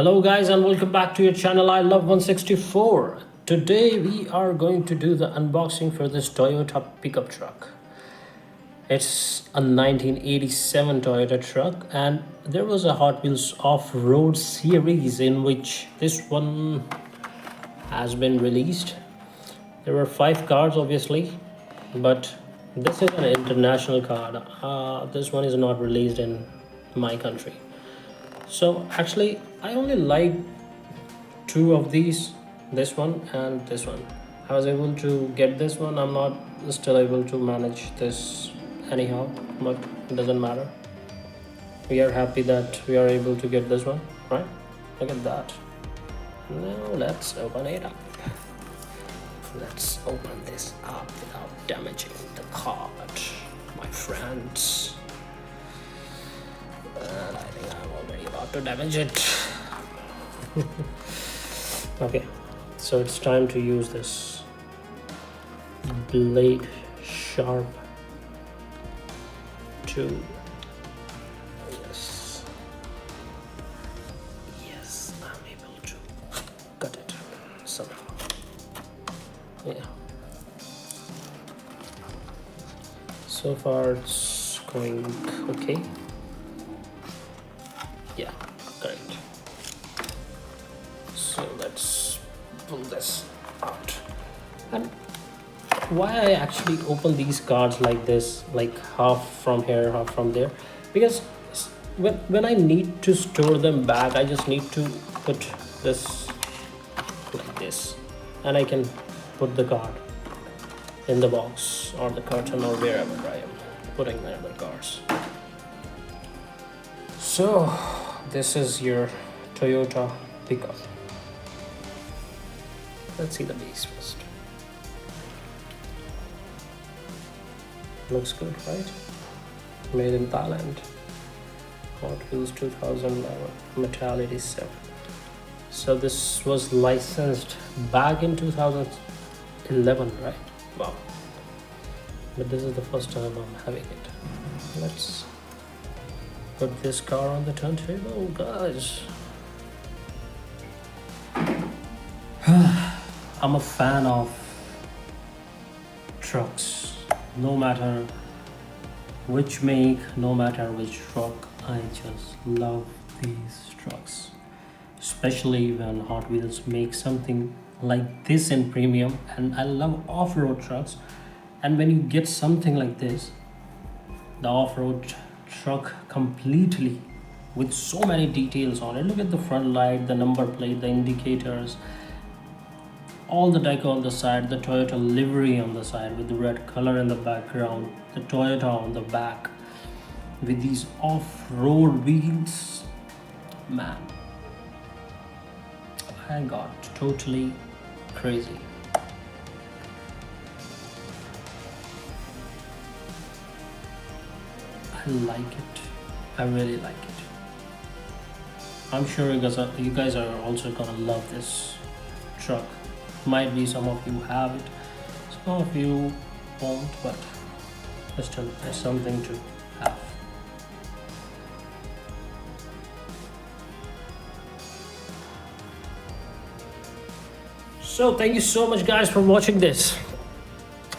Hello guys and welcome back to your channel. I love 164. Today we are going to do the unboxing for this Toyota pickup truck. It's a 1987 Toyota truck and there was a Hot Wheels off-road series in which this one has been released. There were 5 cars obviously, but this is an international car. This one is not released in my country. So actually I only like 2 of these, this one and this one. I was able to get this one. I'm not still able to manage this anyhow, but it doesn't matter. We are happy that we are able to get this one, right? Look at that. Now let's open it up. Let's open this up without damaging the card, my friends. And I think I'm already about to damage it. Okay, so it's time to use this blade sharp tool. Yes, I'm able to cut it somehow. Yeah, so far it's going okay. Yeah, correct. So let's pull this out. And why I actually open these cards like this, like half from here, half from there, because when I need to store them back, I just need to put this like this, and I can put the card in the box or the curtain or wherever I am putting my other cards. So this is your Toyota pickup. Let's see the base first. Looks good, right? Made in Thailand. Hot Wheels 2011, Metallic 7. So this was licensed back in 2011, right? Wow. But this is the first time I'm having it. Let's put this car on the turntable, guys. I'm a fan of trucks. No matter which make, no matter which truck, I just love these trucks. Especially when Hot Wheels make something like this in premium, and I love off-road trucks. And when you get something like this, the off-road truck completely with so many details on it. Look at the front light, the number plate, the indicators, all the deco on the side, the Toyota livery on the side with the red color in the background, the Toyota on the back with these off-road wheels. Man, I got totally crazy. I like it. I really like it. I'm sure you guys are also gonna love this truck. Might be some of you have it, some of you won't, but still it's something to have. So thank you so much guys for watching this.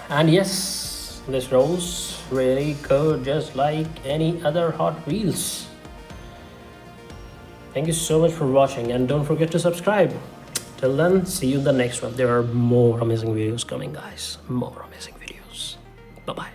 And yes, this rolls really good just like any other Hot Wheels. Thank you so much for watching and don't forget to subscribe. Till then, see you in the next one. There are more amazing videos coming, guys. More amazing videos. Bye-bye.